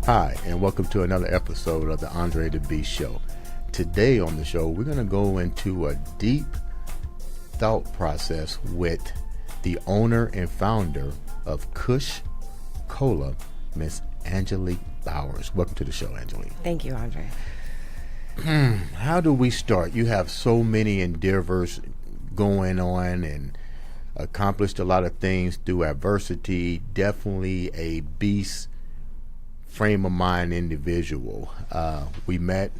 Hi, and welcome to another episode of the Andre The Beast Show. Today on the show, we're going to go into a deep thought process with the owner and founder of Kush Cola, Miss Angelique Bowers. Welcome to the show, Angelique. Thank you, Andre. How do we start? You have so many endeavors going on and accomplished a lot of things through adversity. Definitely a beast frame of mind individual. We met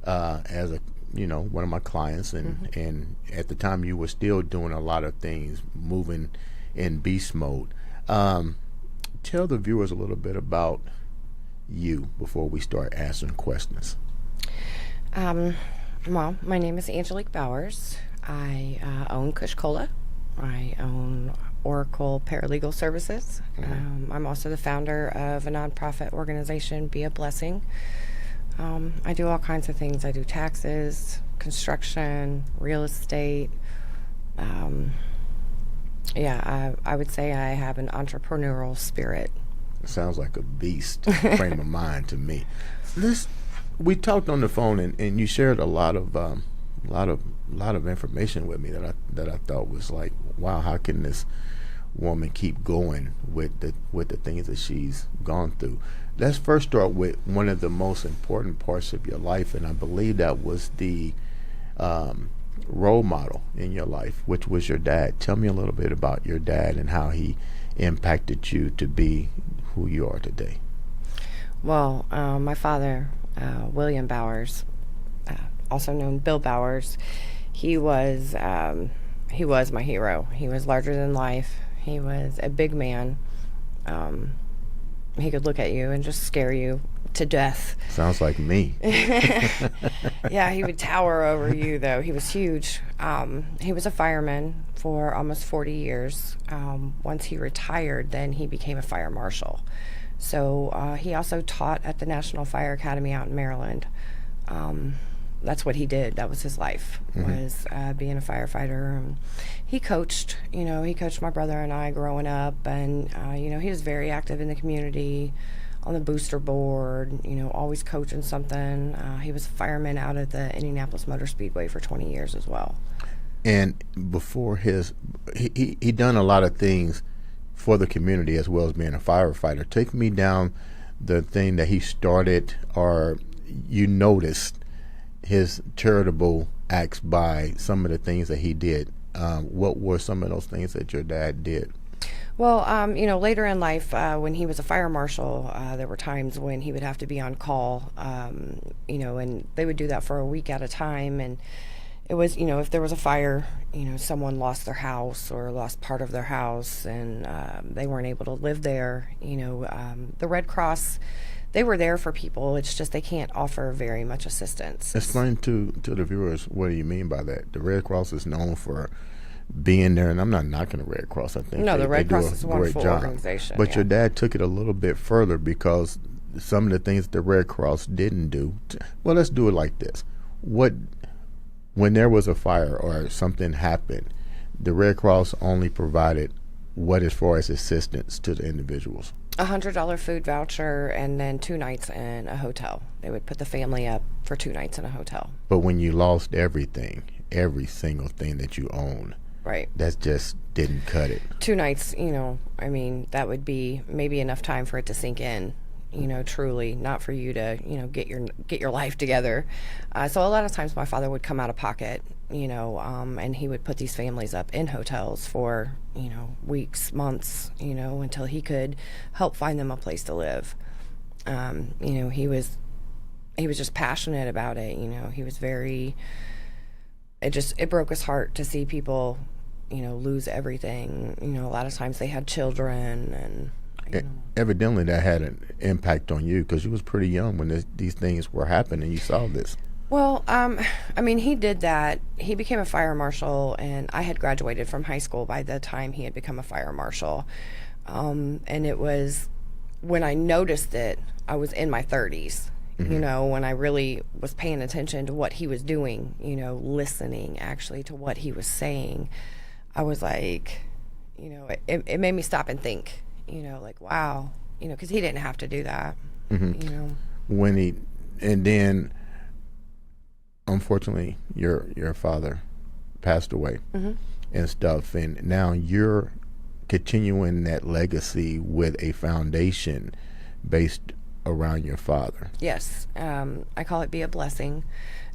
as one of my clients, and at the time you were still doing a lot of things, moving in beast mode. Tell the viewers a little bit about you before we start answering questions. Well, my name is Angelique Bowers. I own Kush Cola. I own Oracle Paralegal Services. I'm also the founder of a nonprofit organization, Be a Blessing. I do all kinds of things. I do taxes, construction, real estate. I would say I have an entrepreneurial spirit. It sounds like a beast frame of mind to me. We talked on the phone, and you shared a lot of information with me that I thought was like, wow, how can this woman keep going with the things that she's gone through? Let's first start with one of the most important parts of your life, and I believe that was the role model in your life, which was your dad. Tell me a little bit about your dad and how he impacted you to be who you are today. Well, my father, William Bowers, also known Bill Bowers, he was my hero. He was larger than life. He was a big man. He could look at you and just scare you to death. Sounds like me. Yeah, he would tower over you, though. He was huge. He was a fireman for almost 40 years. Once he retired, then he became a fire marshal. So he also taught at the National Fire Academy out in Maryland. That's what he did. That was his life, was being a firefighter. He coached, he coached my brother and I growing up, and, he was very active in the community, on the booster board, always coaching something. He was a fireman out at the Indianapolis Motor Speedway for 20 years as well. And before he done a lot of things for the community as well as being a firefighter. Take me down the thing that he started, or you noticed his charitable acts by some of the things that he did. What were some of those things that your dad did? Well, later in life, when he was a fire marshal, there were times when he would have to be on call, and they would do that for a week at a time. And it was, if there was a fire, someone lost their house or lost part of their house, and they weren't able to live there, the Red Cross, they were there for people. It's just they can't offer very much assistance. Explain to the viewers, what do you mean by that? The Red Cross is known for being there, and I'm not knocking the Red Cross. I think the Red Cross is a wonderful organization. But your dad took it a little bit further, because some of the things the Red Cross didn't do. Well, let's do it like this. When there was a fire or something happened, the Red Cross only provided what as far as assistance to the individuals? $100 food voucher, and then 2 nights in a hotel. They would put the family up for 2 nights in a hotel. But when you lost everything, every single thing that you own, right, that just didn't cut it. 2 nights, that would be maybe enough time for it to sink in, truly, not for you to, get your life together. So a lot of times my father would come out of pocket, and he would put these families up in hotels for, weeks, months, until he could help find them a place to live. He was just passionate about it. He was it broke his heart to see people, lose everything. A lot of times they had children, and evidently that had an impact on you, because you was pretty young when these things were happening. You saw this. Well, he did that. He became a fire marshal, and I had graduated from high school by the time he had become a fire marshal. And it was, when I noticed it, I was in my 30s, when I really was paying attention to what he was doing, listening actually to what he was saying. I was like, it made me stop and think, like, wow, because he didn't have to do that. You know. When he, and then, unfortunately, your father passed away and stuff, and now you're continuing that legacy with a foundation based around your father. Yes. I call it Be a Blessing.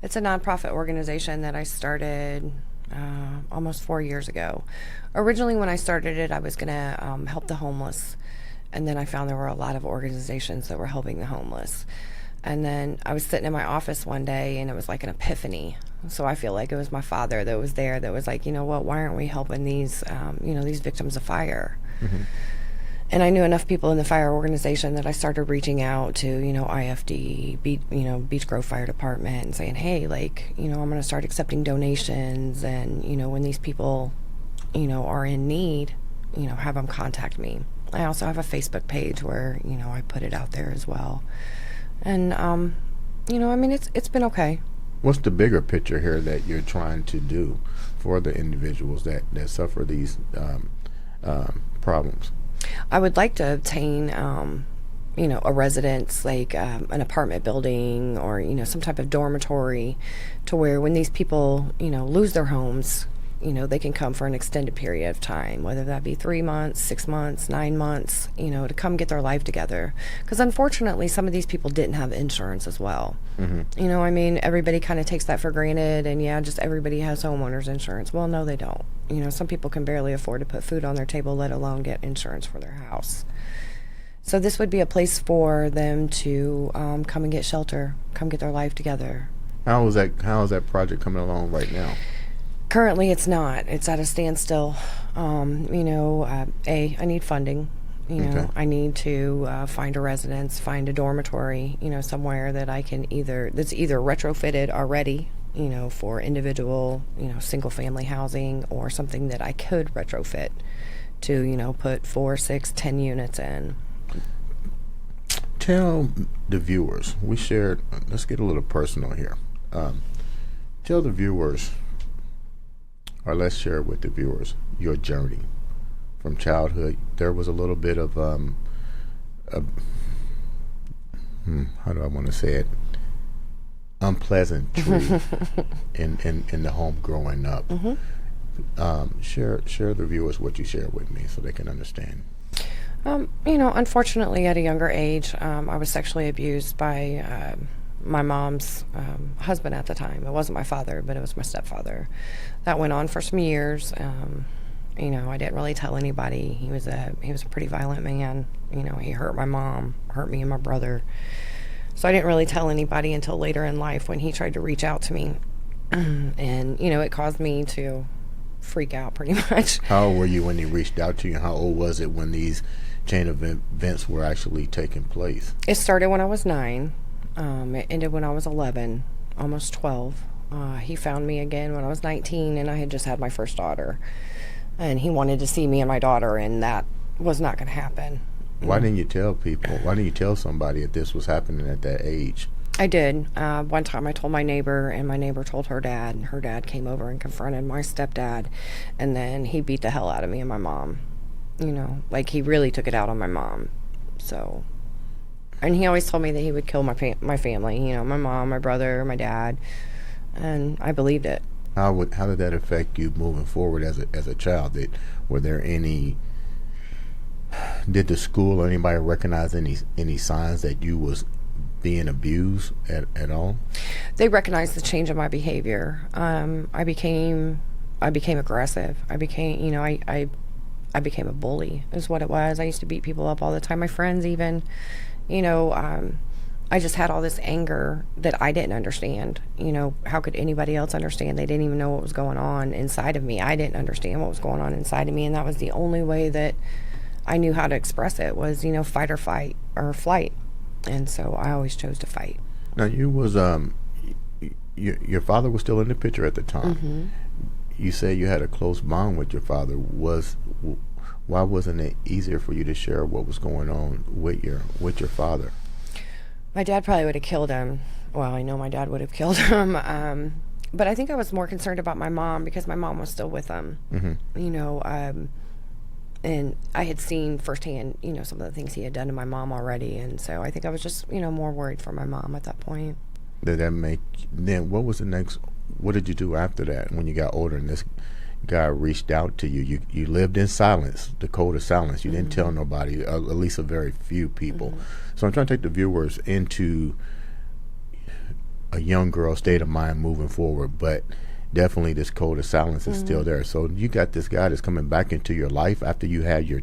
It's a nonprofit organization that I started almost 4 years ago. Originally, when I started it, I was going to help the homeless. And then I found there were a lot of organizations that were helping the homeless. And then I was sitting in my office one day, and it was like an epiphany. So I feel like it was my father that was there that was like, you know what, why aren't we helping these, these victims of fire? And I knew enough people in the fire organization that I started reaching out to, IFD, Beach Grove Fire Department, and saying, hey, like, I'm going to start accepting donations. And, when these people, are in need, have them contact me. I also have a Facebook page where, I put it out there as well. And, it's been okay. What's the bigger picture here that you're trying to do for the individuals that suffer these problems? I would like to obtain, a residence, like an apartment building or, some type of dormitory to where when these people, lose their homes, they can come for an extended period of time, whether that be 3 months, 6 months, 9 months, to come get their life together. Because unfortunately, some of these people didn't have insurance as well. Everybody kind of takes that for granted, and just everybody has homeowners insurance. Well, no, they don't. Some people can barely afford to put food on their table, let alone get insurance for their house. So this would be a place for them to come and get shelter, come get their life together. How is that project coming along right now? Currently, it's not. It's at a standstill. I need funding. Okay. I need to find a residence, find a dormitory, somewhere that I can that's either retrofitted already, for individual, single family housing, or something that I could retrofit to, put 4, 6, 10 units in. Tell the viewers, let's get a little personal here. Tell the viewers, or let's share with the viewers, your journey from childhood. There was a little bit of how do I want to say it, unpleasantry in the home growing up. Share the viewers what you shared with me so they can understand. Unfortunately, at a younger age, I was sexually abused by my mom's husband at the time. It wasn't my father, but it was my stepfather. That went on for some years. I didn't really tell anybody. He was a pretty violent man. He hurt my mom, hurt me and my brother. So I didn't really tell anybody until later in life when he tried to reach out to me. And, it caused me to freak out pretty much. How old were you when he reached out to you? How old was it when these chain of events were actually taking place? It started when I was 9. It ended when I was 11, almost 12. He found me again when I was 19, and I had just had my first daughter. And he wanted to see me and my daughter, and that was not going to happen. Why didn't you tell people? Why didn't you tell somebody that this was happening at that age? I did. One time I told my neighbor, and my neighbor told her dad, and her dad came over and confronted my stepdad, and then he beat the hell out of me and my mom. He really took it out on my mom. So, and he always told me that he would kill my family, my mom, my brother, my dad, and I believed it. How did that affect you moving forward as a child? Did the school or anybody recognize any signs that you was being abused at all? They recognized the change in my behavior. I became aggressive. I became I became a bully is what it was. I used to beat people up all the time. My friends even, I just had all this anger that I didn't understand. How could anybody else understand? They didn't even know what was going on inside of me. I didn't understand what was going on inside of me, and that was the only way that I knew how to express it was, fight or flight. And so I always chose to fight. Now, you was your father was still in the picture at the time. Mm-hmm. You said you had a close bond with your father. Why wasn't it easier for you to share what was going on with your father? My dad probably would have killed him. Well, I know my dad would have killed him. But I think I was more concerned about my mom because my mom was still with him. Mm-hmm. And I had seen firsthand, some of the things he had done to my mom already. And so I think I was just, more worried for my mom at that point. Did that make, then what was the next, what did you do after that when you got older and this guy reached out to you? You lived in silence, the code of silence. You didn't tell nobody, at least a very few people. So I'm trying to take the viewers into a young girl's state of mind moving forward, but definitely this code of silence is still there. So you got this guy that's coming back into your life after you had your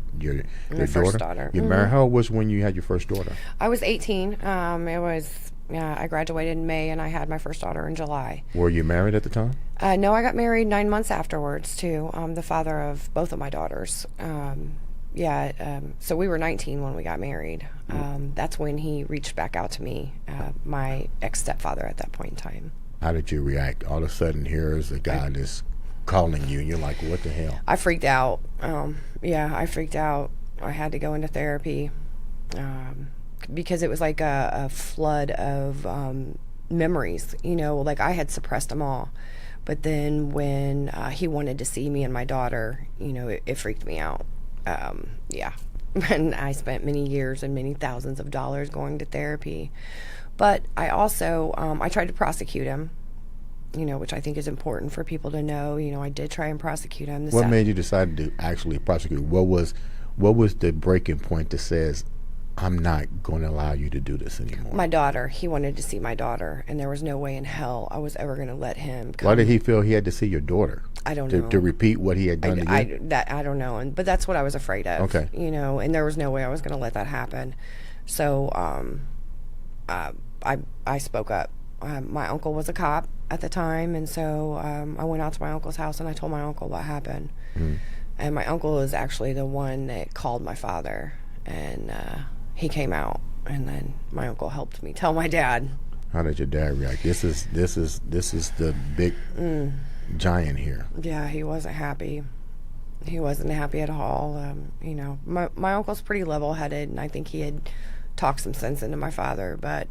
first daughter. You married. How old was when you had your first daughter? I was 18. I graduated in May, and I had my first daughter in July. Were you married at the time? No, I got married 9 months afterwards to the father of both of my daughters. So we were 19 when we got married. That's when he reached back out to me, my ex-stepfather at that point in time. How did you react? All of a sudden, here's a guy that's calling you, and you're like, what the hell? I freaked out. I freaked out. I had to go into therapy because it was like a flood of memories. Like I had suppressed them all. But then when he wanted to see me and my daughter, it freaked me out. And I spent many years and many thousands of dollars going to therapy. But I also, I tried to prosecute him, which I think is important for people to know. I did try and prosecute him. What made you decide to actually prosecute? What was the breaking point that says, I'm not going to allow you to do this anymore? My daughter. He wanted to see my daughter, and there was no way in hell I was ever going to let him come. Why did he feel he had to see your daughter? I don't know. To repeat what he had done to you? I don't know. But that's what I was afraid of. Okay. And there was no way I was going to let that happen. So I spoke up. My uncle was a cop at the time, and so I went out to my uncle's house and I told my uncle what happened. And my uncle is actually the one that called my father, and he came out, and then my uncle helped me tell my dad. How did your dad react? This is the big giant here. Yeah, he wasn't happy. He wasn't happy at all. My uncle's pretty level-headed, and I think he had talked some sense into my father. But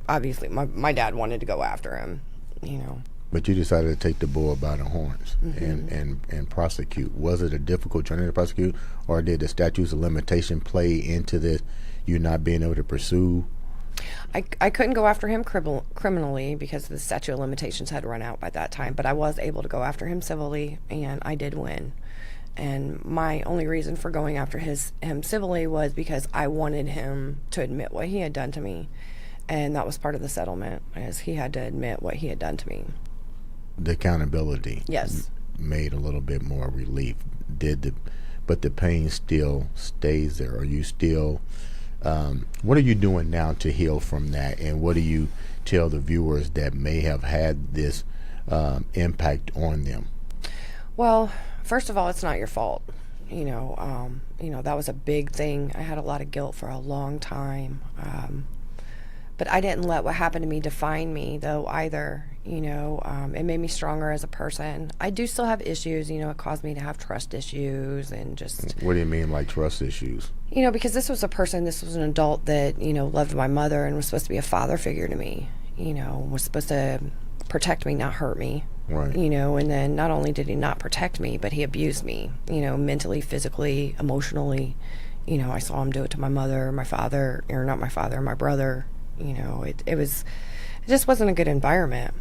obviously, my dad wanted to go after him. But you decided to take the bull by the horns and prosecute. Was it a difficult journey to prosecute, or did the statutes of limitation play into this, you not being able to pursue? I couldn't go after him criminally because the statute of limitations had run out by that time, but I was able to go after him civilly, and I did win. And my only reason for going after him civilly was because I wanted him to admit what he had done to me, and that was part of the settlement, as he had to admit what he had done to me. The accountability, yes, made a little bit more relief. But the pain still stays there. Are you still? What are you doing now to heal from that? And what do you tell the viewers that may have had this impact on them? Well, first of all, it's not your fault. That was a big thing. I had a lot of guilt for a long time. But I didn't let what happened to me define me, though, either. It made me stronger as a person. I do still have issues. It caused me to have trust issues and just... What do you mean, like trust issues? Because this was an adult that, loved my mother and was supposed to be a father figure to me. Was supposed to protect me, not hurt me. Right. And then not only did he not protect me, but he abused me, mentally, physically, emotionally. I saw him do it to my mother, my father, or not my father, my brother. It just wasn't a good environment.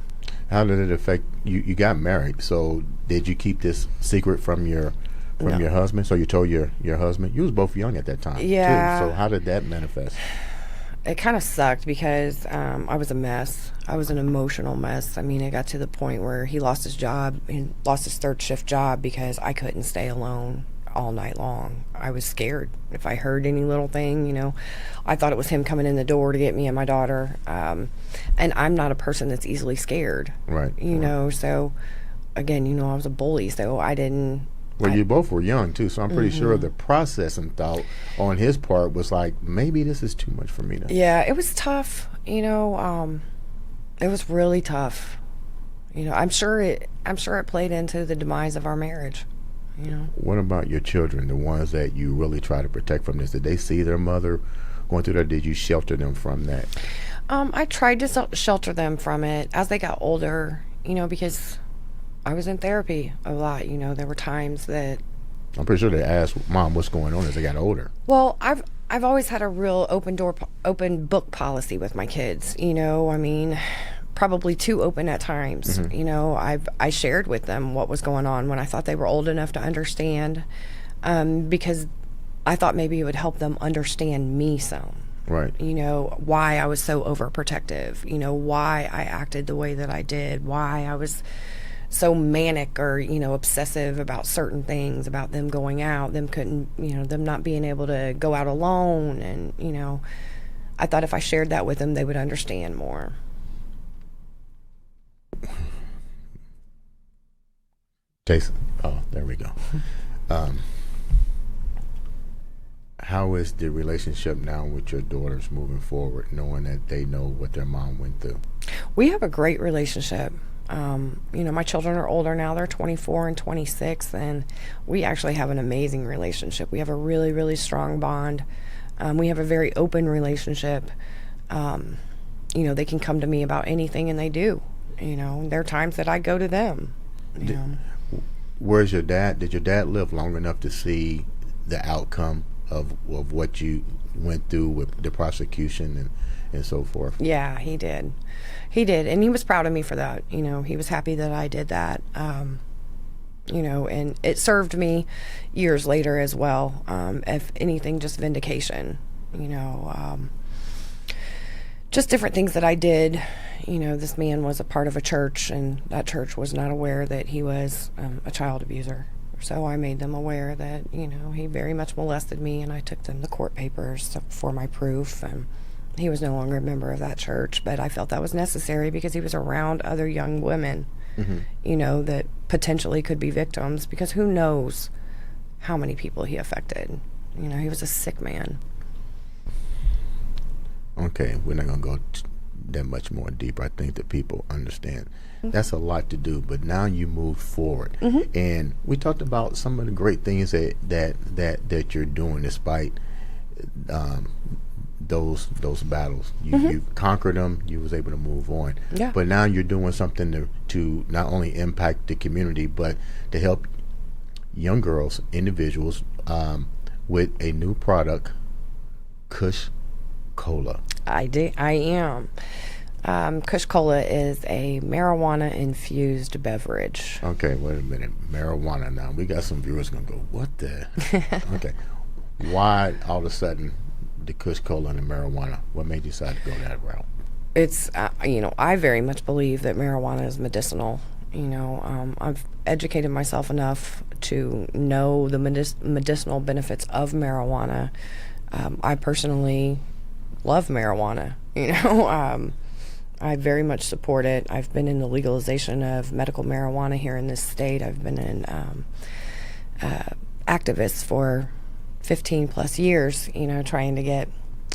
How did it affect you? You got married, so did you keep this secret from your husband? So you told your husband? You was both young at that time, yeah. too. So how did that manifest? It kind of sucked because I was a mess. I was an emotional mess. It got to the point where he lost his job. He lost his third shift job because I couldn't stay alone all night long. I was scared. If I heard any little thing, I thought it was him coming in the door to get me and my daughter. And I'm not a person that's easily scared. Right. So again, I was a bully, so I didn't... Well, you both were young, too, so I'm pretty sure the processing thought on his part was like, maybe this is too much for me to... Yeah, it was tough. It was really tough. I'm sure it played into the demise of our marriage. What about your children, the ones that you really try to protect from this? Did they see their mother going through that? Did you shelter them from that? I tried to shelter them from it as they got older, because I was in therapy a lot. You know, there were times that, I'm pretty sure they asked Mom what's going on as they got older. well, I've always had a real open book policy with my kids. You know, I mean, probably too open at times. Mm-hmm. You know, I shared with them what was going on when I thought they were old enough to understand, because I thought maybe it would help them understand me some. Right. You know, why I was so overprotective. You know, why I acted the way that I did. Why I was so manic or, you know, obsessive about certain things, about them going out, them not being able to go out alone. And, you know, I thought if I shared that with them, they would understand more. Jason. Oh, there we go. How is the relationship now with your daughters moving forward, knowing that they know what their mom went through? We have a great relationship. You know, my children are older now. They're 24 and 26, and we actually have an amazing relationship. We have a really, really strong bond. We have a very open relationship. You know, they can come to me about anything, and they do. You know, there are times that I go to them. You know. Where's your dad? Did your dad live long enough to see the outcome of what you went through with the prosecution and so forth? Yeah, he did. He did, and he was proud of me for that. You know, he was happy that I did that. You know, and it served me years later as well. If anything, just vindication. You know, just different things that I did. You know, this man was a part of a church, and that church was not aware that he was a child abuser. So I made them aware that, you know, he very much molested me, and I took them the court papers for my proof. And he was no longer a member of that church, but I felt that was necessary because he was around other young women, mm-hmm. you know, that potentially could be victims, because who knows how many people he affected. You know, he was a sick man. Okay, we're not going to go that much more deeper. I think that people understand. Mm-hmm. That's a lot to do, but now you moved forward. Mm-hmm. And we talked about some of the great things that you're doing despite those battles. You conquered them. You was able to move on. Yeah. But now you're doing something to not only impact the community, but to help young girls, individuals, with a new product, Kush Cola. I am. Kush Cola is a marijuana-infused beverage. Okay, wait a minute. Marijuana now. We got some viewers going to go, what the? Okay. Why all of a sudden the Kush Cola and the marijuana? What made you decide to go that route? It's, you know, I very much believe that marijuana is medicinal. You know, I've educated myself enough to know the medicinal benefits of marijuana. I personally love marijuana. You know, I very much support it. I've been in the legalization of medical marijuana here in this state. I've been an activist for 15 plus years, you know, trying to get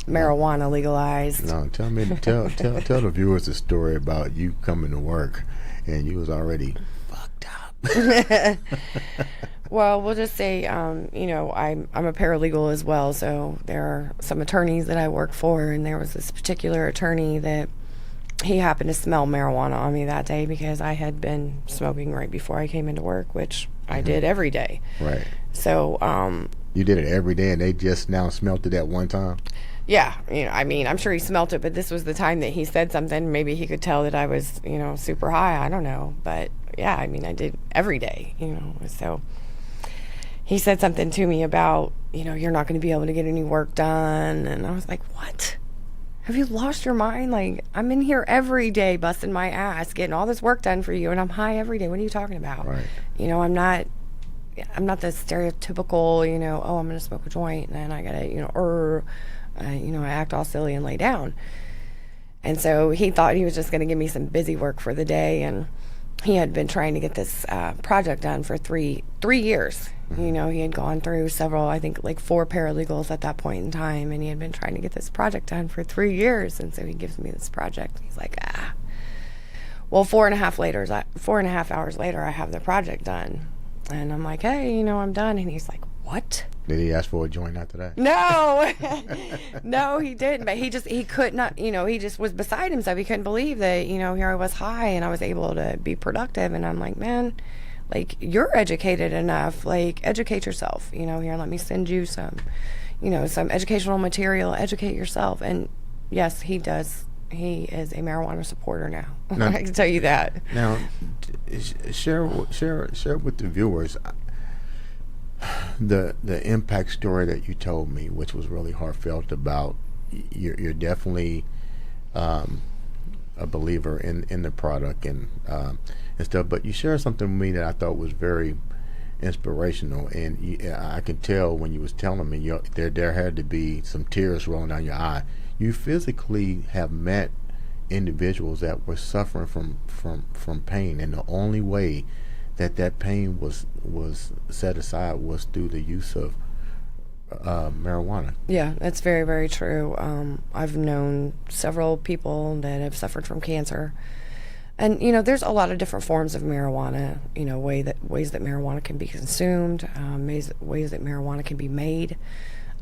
marijuana legalized. No, tell the viewers the story about you coming to work and you was already fucked up. Well, we'll just say, you know, I'm a paralegal as well, so there are some attorneys that I work for, and there was this particular attorney that he happened to smell marijuana on me that day because I had been smoking right before I came into work, which I did every day. Right. So, you did it every day, and they just now smelt it at one time? Yeah, you know, I mean, I'm sure he smelt it, but this was the time that he said something. Maybe he could tell that I was, you know, super high. I don't know. But, yeah, I mean, I did every day, you know, so he said something to me about, you know, you're not going to be able to get any work done. And I was like, what? Have you lost your mind? Like, I'm in here every day busting my ass, getting all this work done for you, and I'm high every day. What are you talking about? Right. You know, I'm not the stereotypical, you know, oh, I'm going to smoke a joint, and then I got to, you know, you know, I act all silly and lay down. And so he thought he was just going to give me some busy work for the day, and he had been trying to get this project done for three years. You know, he had gone through several, I think like 4 paralegals at that point in time, and he had been trying to get this project done for 3 years. And so he gives me this project. He's like, well, 4.5 hours later, I have the project done. And I'm like, hey, you know, I'm done. And he's like, what? Did he ask for a joint after that? No, no, he didn't. But he could not, he just was beside himself. He couldn't believe that, here I was high and I was able to be productive. And I'm like, man, like, you're educated enough. Like, educate yourself. Here, let me send you some, some educational material. Educate yourself. And yes, he does. He is a marijuana supporter now. I can tell you that. Now, share with the viewers the impact story that you told me, which was really heartfelt. About you're definitely a believer in the product and stuff. But you shared something with me that I thought was very inspirational, and I can tell when you was telling me there had to be some tears rolling down your eye. You physically have met individuals that were suffering from pain, and the only way that pain was set aside was through the use of marijuana. Yeah, that's very, very true. I've known several people that have suffered from cancer. And, there's a lot of different forms of marijuana, ways that marijuana can be consumed, ways that marijuana can be made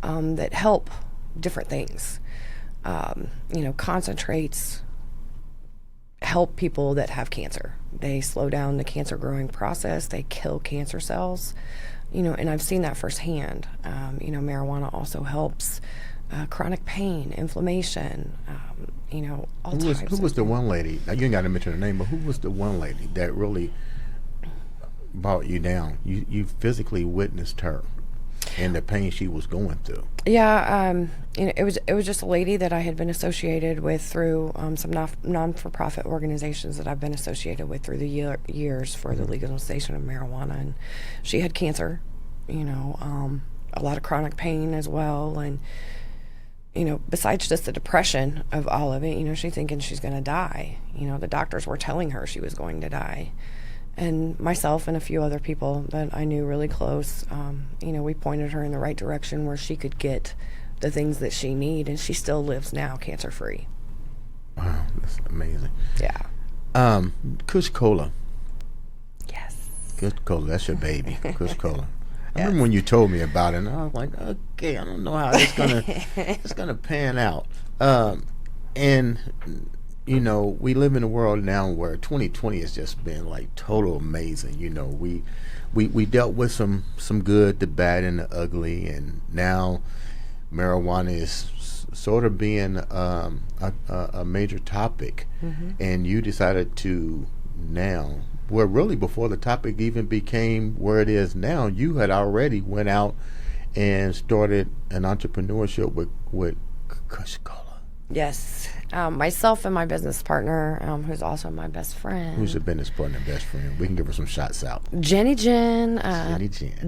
that help different things. Concentrates help people that have cancer. They slow down the cancer growing process. They kill cancer cells, and I've seen that firsthand. Marijuana also helps chronic pain, inflammation, all types. Who was the one lady? Now, you ain't got to mention her name, but who was the one lady that really brought you down? You physically witnessed her and the pain she was going through. Yeah, it was just a lady that I had been associated with through some non-for-profit organizations that I've been associated with through the years for the legalization of marijuana, and she had cancer, a lot of chronic pain as well, and besides just the depression of all of it, she's thinking she's going to die. The doctors were telling her she was going to die. And myself and a few other people that I knew really close, we pointed her in the right direction where she could get the things that she needs, and she still lives now cancer-free. Wow, that's amazing. Yeah. Kush Cola. Yes. Kush Cola, that's your baby, Kush Cola. I remember when you told me about it, and I was like, okay, I don't know how it's gonna pan out. And we live in a world now where 2020 has just been like total amazing. We dealt with some good, the bad, and the ugly, and now marijuana is sort of being a major topic. Mm-hmm. And you decided to now, well, really before the topic even became where it is now, you had already went out and started an entrepreneurship with Kush Cola. Yes. Myself and my business partner, who's also my best friend. Who's your business partner and best friend? We can give her some shots out. Jenny Jen.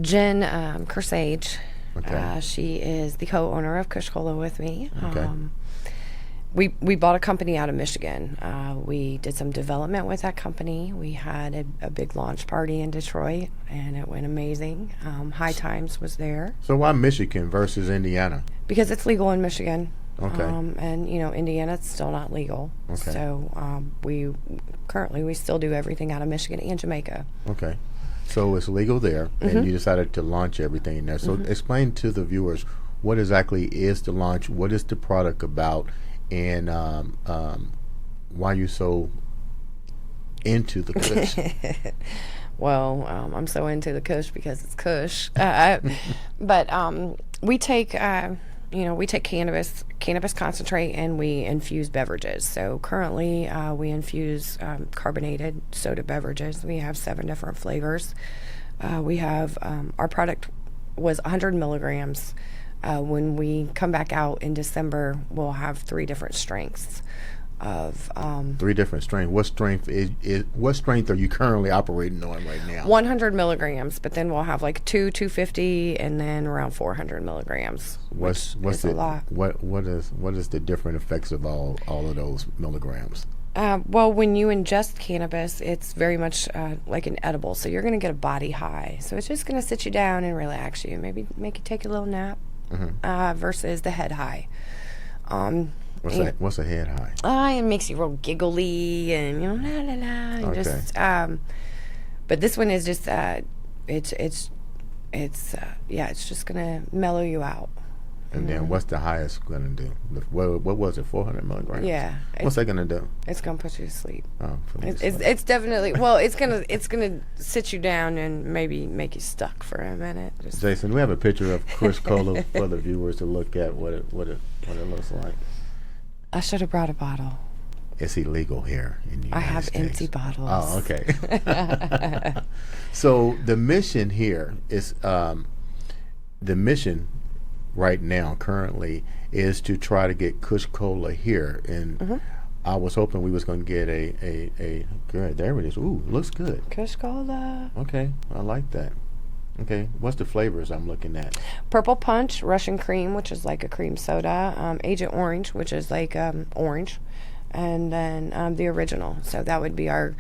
Jen Kersage. Okay. She is the co-owner of Kush Cola with me. Okay. We bought a company out of Michigan. We did some development with that company. We had a big launch party in Detroit, and it went amazing. High Times was there. So why Michigan versus Indiana? Because it's legal in Michigan. Okay. And Indiana, it's still not legal. Okay. So we still do everything out of Michigan and Jamaica. Okay. So it's legal there, Mm-hmm. and you decided to launch everything there. So explain to the viewers what exactly is the launch, what is the product about, and why you're so into the Kush. Well, I'm so into the Kush because it's Kush. But we take cannabis concentrate and we infuse beverages. So currently we infuse carbonated soda beverages. We have 7 different flavors. We have our product was 100 milligrams. When we come back out in December, we'll have 3 different strengths of 3 different strengths. What strength are you currently operating on right now? 100 milligrams, but then we'll have like 250, and then around 400 milligrams. What's a lot. What is the different effects of all of those milligrams? Well, when you ingest cannabis, it's very much like an edible, so you're going to get a body high. So it's just going to sit you down and relax you, maybe make you take a little nap, versus the head high. What's a head high? It makes you real giggly and la la la. Okay. Just, but this one is just it's it's just gonna mellow you out. And then what's the highest going to do? What was it, 400 milligrams? Yeah. What's that going to do? It's gonna put you to sleep. Oh, It's definitely, well, it's gonna sit you down and maybe make you stuck for a minute. Jason, we have a picture of Kush Cola for the viewers to look at what it looks like. I should have brought a bottle. It's illegal here in the United have States. empty bottles. Oh, okay. So the mission here is the mission right now currently is to try to get Kush Cola here, and I was hoping we was going to get a good, there it is. Ooh, looks good. Kush Cola. Okay, I like that. Okay, what's the flavors I'm looking at? Purple Punch, Russian Cream, which is like a cream soda, Agent Orange, which is like orange, and then the original. So that would be our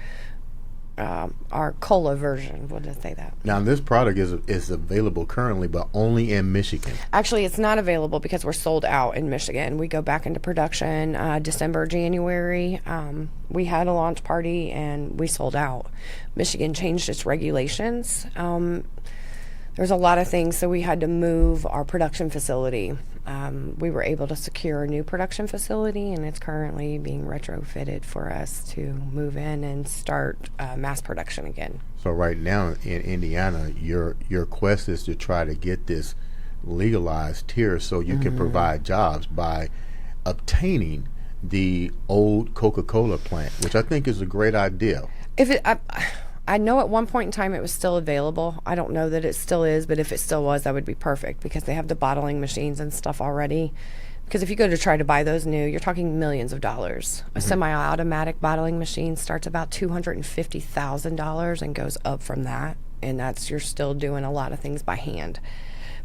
cola version. We'll just say that. Now this product is available currently, but only in Michigan. Actually, it's not available because we're sold out in Michigan. We go back into production December, January. We had a launch party and we sold out. Michigan changed its regulations. There's a lot of things, so we had to move our production facility. We were able to secure a new production facility, and it's currently being retrofitted for us to move in and start mass production again. So right now in Indiana, your quest is to try to get this legalized here so you can provide jobs by obtaining the old Coca-Cola plant, which I think is a great idea. I know at one point in time it was still available. I don't know that it still is, but if it still was, that would be perfect because they have the bottling machines and stuff already. Because if you go to try to buy those new, you're talking millions of dollars. A semi-automatic bottling machine starts about $250,000 and goes up from that. And you're still doing a lot of things by hand.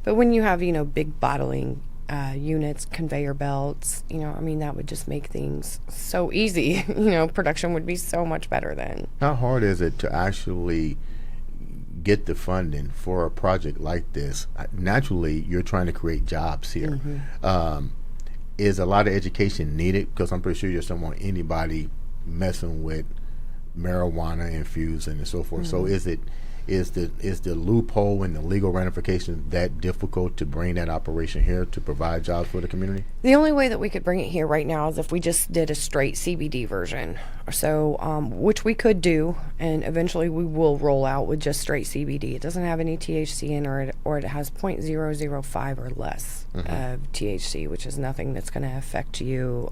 But when you have, big bottling units, conveyor belts, that would just make things so easy. Production would be so much better then. How hard is it to actually get the funding for a project like this? Naturally, you're trying to create jobs here. Is a lot of education needed? Because I'm pretty sure you don't want anybody messing with marijuana infusing and so forth. So is the loophole and the legal ramifications that difficult to bring that operation here to provide jobs for the community? The only way that we could bring it here right now is if we just did a straight CBD version. So, which we could do, and eventually we will roll out with just straight CBD. It doesn't have any THC in or it has 0.005 or less of THC, which is nothing that's going to affect you.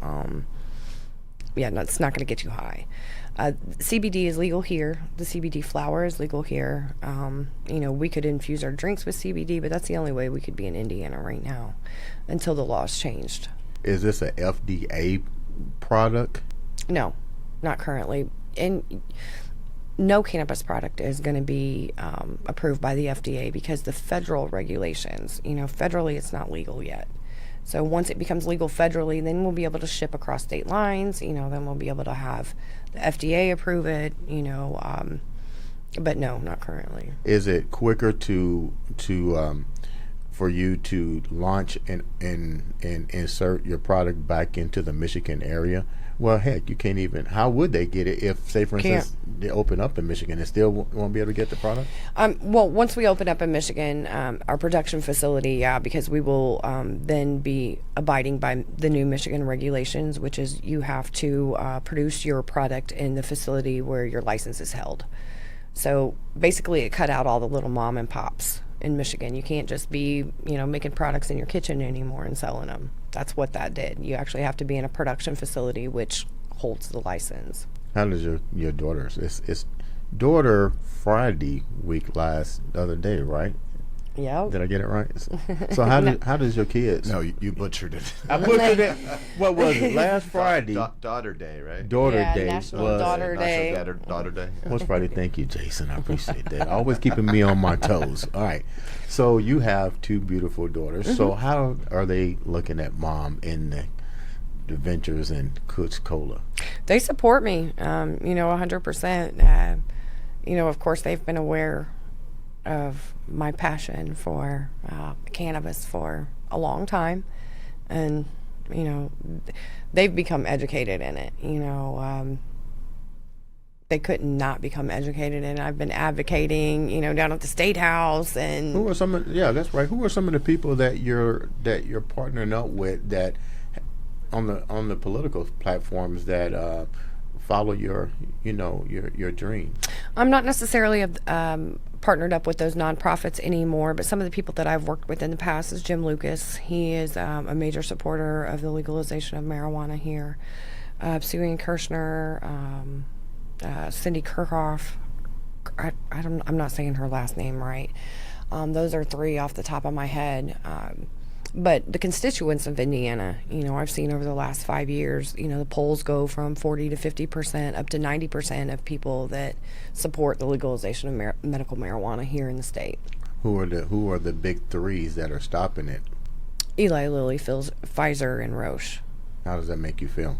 It's not going to get you high. CBD is legal here. The CBD flower is legal here. We could infuse our drinks with CBD, but that's the only way we could be in Indiana right now until the law's changed. Is this a FDA product? No, not currently. And no cannabis product is going to be approved by the FDA because the federal regulations, federally it's not legal yet. So once it becomes legal federally, then we'll be able to ship across state lines. Then we'll be able to have the FDA approve it. But no, not currently. Is it quicker for you to launch and insert your product back into the Michigan area? Well, heck, you can't even. How would they get it if, say, for instance, they open up in Michigan and still won't be able to get the product? Well, once we open up in Michigan, our production facility, because we will then be abiding by the new Michigan regulations, which is you have to produce your product in the facility where your license is held. So basically, it cut out all the little mom and pops in Michigan. You can't just be, making products in your kitchen anymore and selling them. That's what that did. You actually have to be in a production facility which holds the license. How does your daughter's? It's daughter Friday week the other day, right? Yeah. Did I get it right? So how does your kids? No, you butchered it. I butchered it. What was it? Last Friday. Daughter Day, right? Daughter Day. National Daughter Day. National Daughter Day. What's Friday? Thank you, Jason. I appreciate that. Always keeping me on my toes. All right. So you have two beautiful daughters. So how are they looking at mom in the ventures in Kush Cola? They support me, 100%. Of course, they've been aware of my passion for cannabis for a long time, and they've become educated in it. They couldn't not become educated, and I've been advocating, down at the State House. And Who are some of, yeah, that's right. Who are some of the people that you're partnering up with that on the political platforms that follow your dream? I'm not necessarily partnered up with those nonprofits anymore, but some of the people that I've worked with in the past is Jim Lucas. He is a major supporter of the legalization of marijuana here. Sue Ann Kirshner, Cindy Kirchhoff. I'm not saying her last name right. Those are three off the top of my head. But the constituents of Indiana, I've seen over the last 5 years, the polls go from 40 to 50%, up to 90% of people that support the legalization of medical marijuana here in the state. Who are the big threes that are stopping it? Eli Lilly, Pfizer, and Roche. How does that make you feel?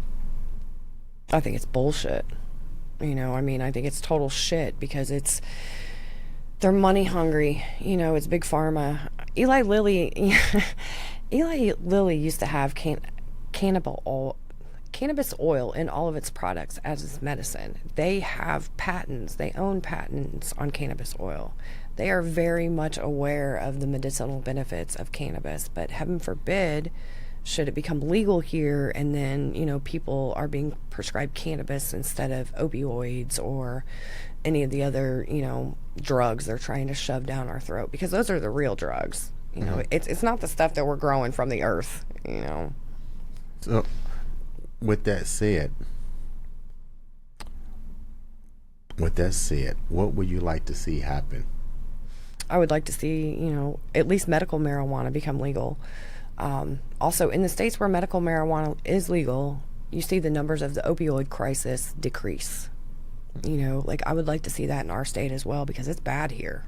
I think it's bullshit. I think it's total shit because they're money hungry. It's big pharma. Eli Lilly used to have cannabis oil in all of its products as its medicine. They have patents. They own patents on cannabis oil. They are very much aware of the medicinal benefits of cannabis, but heaven forbid should it become legal here and then, people are being prescribed cannabis instead of opioids or any of the other, drugs they're trying to shove down our throat, because those are the real drugs. It's not the stuff that we're growing from the earth, So, with that said, what would you like to see happen? I would like to see, at least medical marijuana become legal. Also, in the states where medical marijuana is legal, you see the numbers of the opioid crisis decrease. I would like to see that in our state as well, because it's bad here.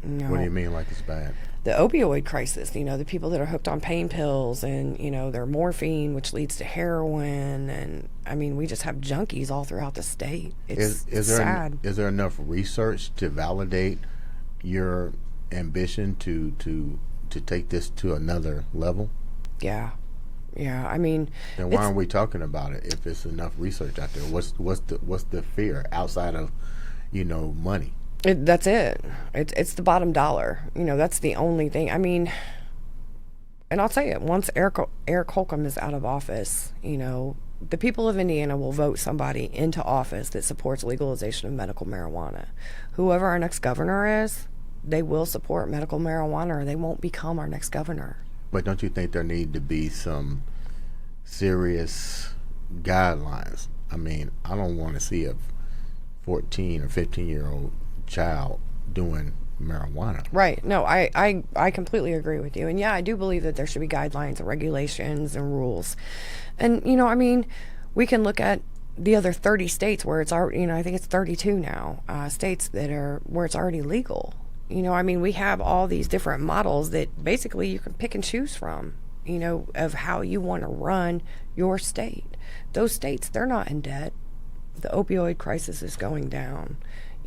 What do you mean, like it's bad? The opioid crisis, the people that are hooked on pain pills and, their morphine, which leads to heroin. And, we just have junkies all throughout the state. It's sad. Is there enough research to validate your ambition to take this to another level? Yeah. Then why aren't we talking about it if it's enough research out there? What's the fear outside of money? That's it. It's the bottom dollar. That's the only thing. And I'll tell you, once Eric Holcomb is out of office, the people of Indiana will vote somebody into office that supports legalization of medical marijuana. Whoever our next governor is, they will support medical marijuana, or they won't become our next governor. But don't you think there need to be some serious guidelines? I don't want to see a 14 or 15-year-old child doing marijuana. Right. No, I completely agree with you. And yeah, I do believe that there should be guidelines and regulations and rules. And, we can look at the other 30 states where it's already, I think it's 32 now, states where it's already legal. We have all these different models that basically you can pick and choose from, of how you want to run your state. Those states, they're not in debt. The opioid crisis is going down.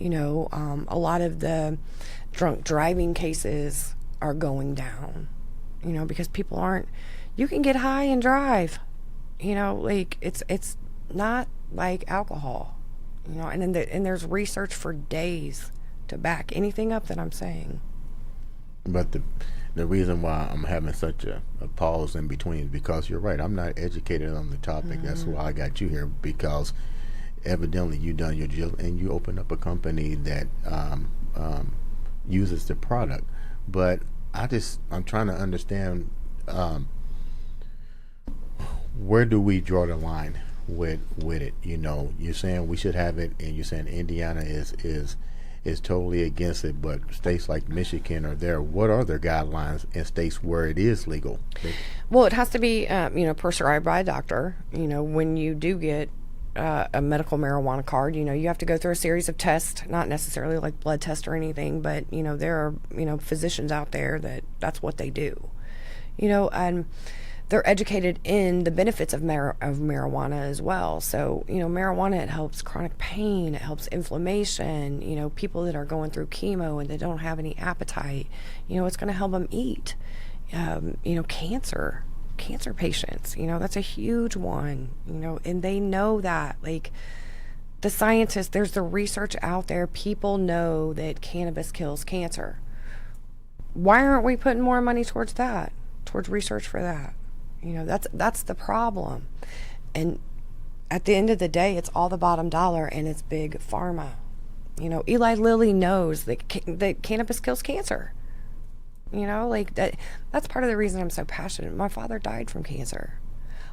A lot of the drunk driving cases are going down, because people aren't, you can get high and drive, it's not like alcohol, and there's research for days to back anything up that I'm saying. But the reason why I'm having such a pause in between is because you're right. I'm not educated on the topic. Mm-hmm. That's why I got you here, because evidently you done your deal and you opened up a company that uses the product. But I'm trying to understand, where do we draw the line with it? You're saying we should have it, and you're saying Indiana is totally against it, but states like Michigan are there. What are their guidelines in states where it is legal? Well, it has to be, prescribed by a doctor. When you do get a medical marijuana card, you have to go through a series of tests, not necessarily like blood tests or anything, but, there are, physicians out there that's what they do, and they're educated in the benefits of marijuana as well. So, marijuana, it helps chronic pain, it helps inflammation, people that are going through chemo and they don't have any appetite, it's going to help them eat. Cancer patients, that's a huge one, and they know that, The scientists, there's the research out there. People know that cannabis kills cancer. Why aren't we putting more money towards that, towards research for that? You know, that's the problem. And at the end of the day, it's all the bottom dollar, and it's big pharma. You know, Eli Lilly knows that cannabis kills cancer. You know, like that's part of the reason I'm so passionate. My father died from cancer.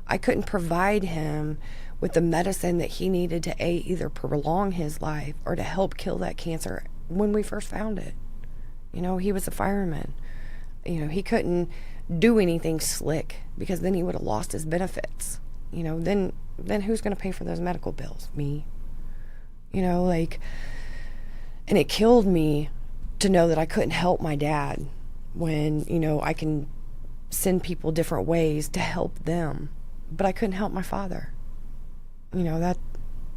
I couldn't provide him with the medicine that he needed to either prolong his life or to help kill that cancer when we first found it. You know, he was a fireman. You know, he couldn't do anything slick because then he would have lost his benefits. You know, then who's going to pay for those medical bills? Me. You know, like, and it killed me to know that I couldn't help my dad when, you know, I can send people different ways to help them, but I couldn't help my father. You know,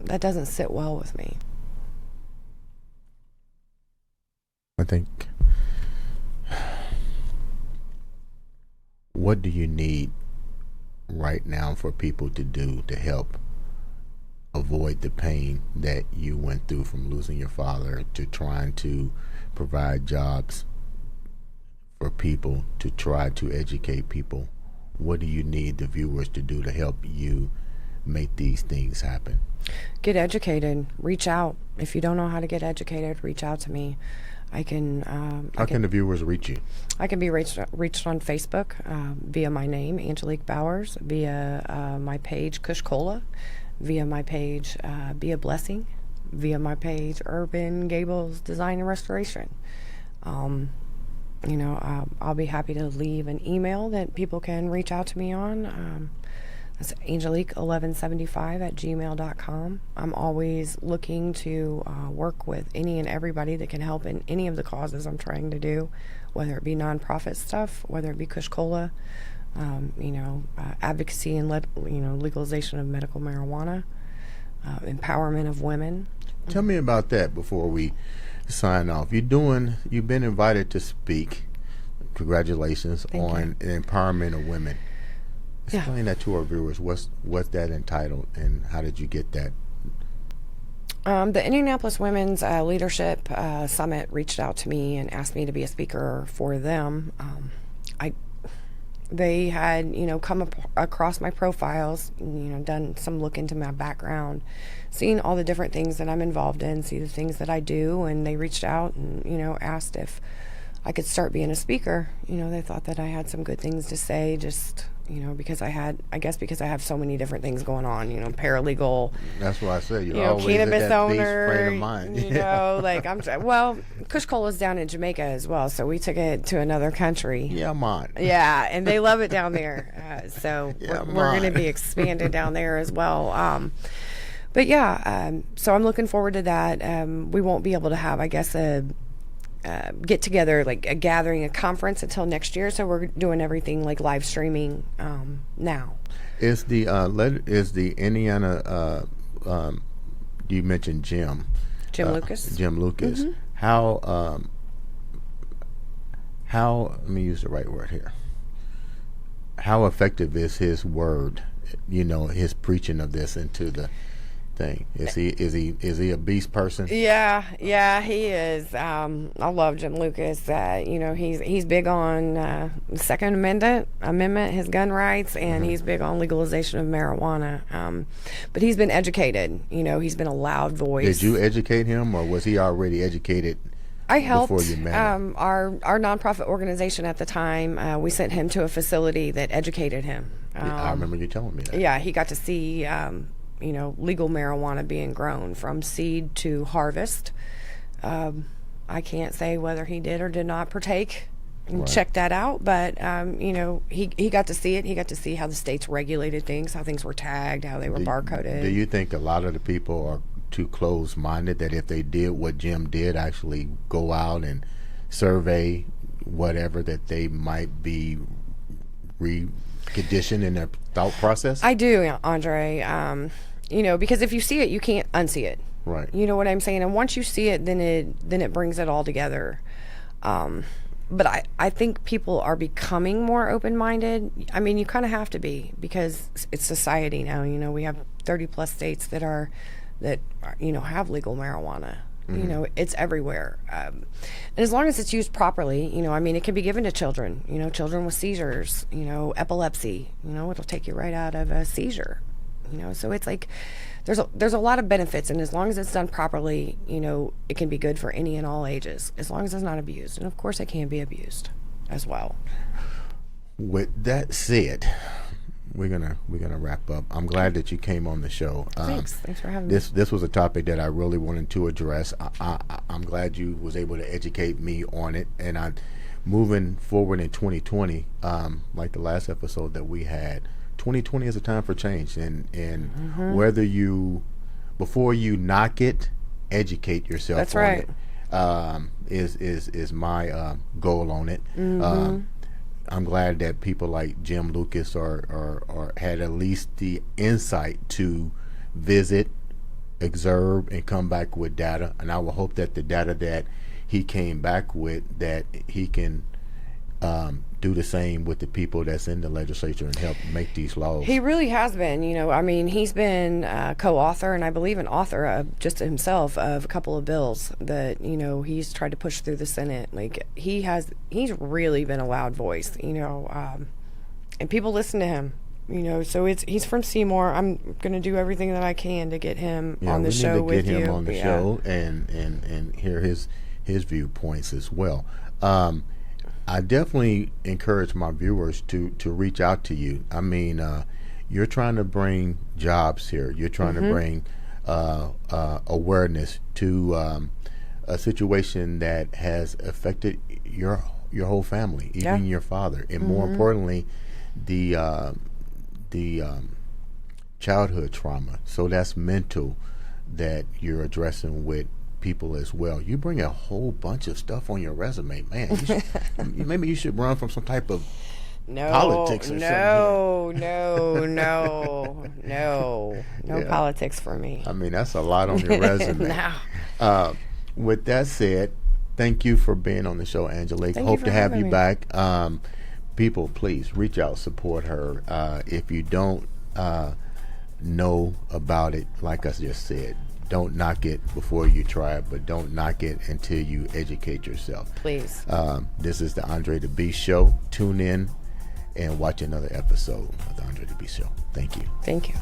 that doesn't sit well with me. I think, what do you need right now for people to do to help avoid the pain that you went through from losing your father, to trying to provide jobs for people, to try to educate people? What do you need the viewers to do to help you make these things happen? Get educated. Reach out. If you don't know how to get educated, reach out to me. I can. How can the viewers reach you? I can be reached on Facebook via my name, Angelique Bowers, via my page, Kush Cola, via my page, Be a Blessing, via my page, Urban Gables Design and Restoration. You know, I'll be happy to leave an email that people can reach out to me on. That's angelique1175@gmail.com. I'm always looking to work with any and everybody that can help in any of the causes I'm trying to do, whether it be nonprofit stuff, whether it be Kush Cola, you know, advocacy and legalization of medical marijuana, empowerment of women. Tell me about that before we sign off. You've been invited to speak. Congratulations on the empowerment of women. Explain that to our viewers. What's that entitled, and how did you get that? The Indianapolis Women's Leadership Summit reached out to me and asked me to be a speaker for them. They had, you know, come across my profiles, you know, done some look into my background, seen all the different things that I'm involved in, see the things that I do, and they reached out and, you know, asked if I could start being a speaker. You know, they thought that I had some good things to say, just, you know, because I have so many different things going on, you know, paralegal. That's why I say you're you know, always cannabis at that owner, frame of mind. you know, like Kush Cola's down in Jamaica as well, so we took it to another country. Yeah, man. Yeah, and they love it down there. So Yeah, we're going to be expanding down there as well. But yeah, so I'm looking forward to that. We won't be able to have, I guess, a get together, like a gathering, a conference until next year. So we're doing everything like live streaming now. Is the Indiana? You mentioned Jim Lucas. Jim Lucas. Mm-hmm. How? Let me use the right word here. How effective is his word? You know, his preaching of this into the thing. Is he a beast person? Yeah, he is. I love Jim Lucas. You know, he's big on Second Amendment, his gun rights, and he's big on legalization of marijuana. But he's been educated. You know, he's been a loud voice. Did you educate him, or was he already educated? I helped before you met him? Our nonprofit organization at the time. We sent him to a facility that educated him. I remember you telling me that. Yeah, he got to see. You know, legal marijuana being grown from seed to harvest. I can't say whether he did or did not partake and check that out, but you know, he got to see it. He got to see how the states regulated things, how things were tagged, how they were barcoded. Do you think a lot of the people are too closed-minded, that if they did what Jim did, actually go out and survey whatever, that they might be reconditioned in their thought process? I do, Andre. You know, because if you see it, you can't unsee it. Right. You know what I'm saying? And once you see it, then it brings it all together. But I think people are becoming more open-minded. I mean, you kind of have to be, because it's society now. You know, we have 30 plus states that are that have legal marijuana. It's everywhere. And as long as it's used properly, it can be given to children, children with seizures, epilepsy, it'll take you right out of a seizure, so it's like there's a lot of benefits. And as long as it's done properly, it can be good for any and all ages, as long as it's not abused. And of course it can be abused as well. With that said, we're gonna wrap up. I'm glad that you came on the show. Thanks for having me. This was a topic that I really wanted to address. I'm glad you was able to educate me on it. And moving forward in 2020, like the last episode that we had, 2020 is a time for change. And whether before you knock it, educate yourself. That's on right. it. Is my goal on it. I'm glad that people like Jim Lucas or had at least the insight to visit, observe, and come back with data. And I will hope that the data that he came back with, that he can do the same with the people that's in the legislature and help make these laws. He really has been. He's been co-author and I believe an author of just himself of a couple of bills that he's tried to push through the Senate. Like he's really been a loud voice. And people listen to him. So he's from Seymour. I'm going to do everything that I can to get him on the show with you. We need to get him on the show and hear his viewpoints as well. I definitely encourage my viewers to reach out to you. I mean, you're trying to bring jobs here. You're trying to bring awareness to a situation that has affected your whole family, even your father, and more importantly, the childhood trauma. So that's mental that you're addressing with people as well. You bring a whole bunch of stuff on your resume, man. Maybe you should run from some type of politics or something. No politics for me. I mean, that's a lot on your resume. No. With that said, thank you for being on the show, Angelique. Thank Hope you to for have having you me. back. People, please reach out, support her. If you don't know about it, like I just said, don't knock it before you try it, but don't knock it until you educate yourself. Please. This is the Andre The Beast Show. Tune in and watch another episode of the Andre The Beast Show. Thank you. Thank you.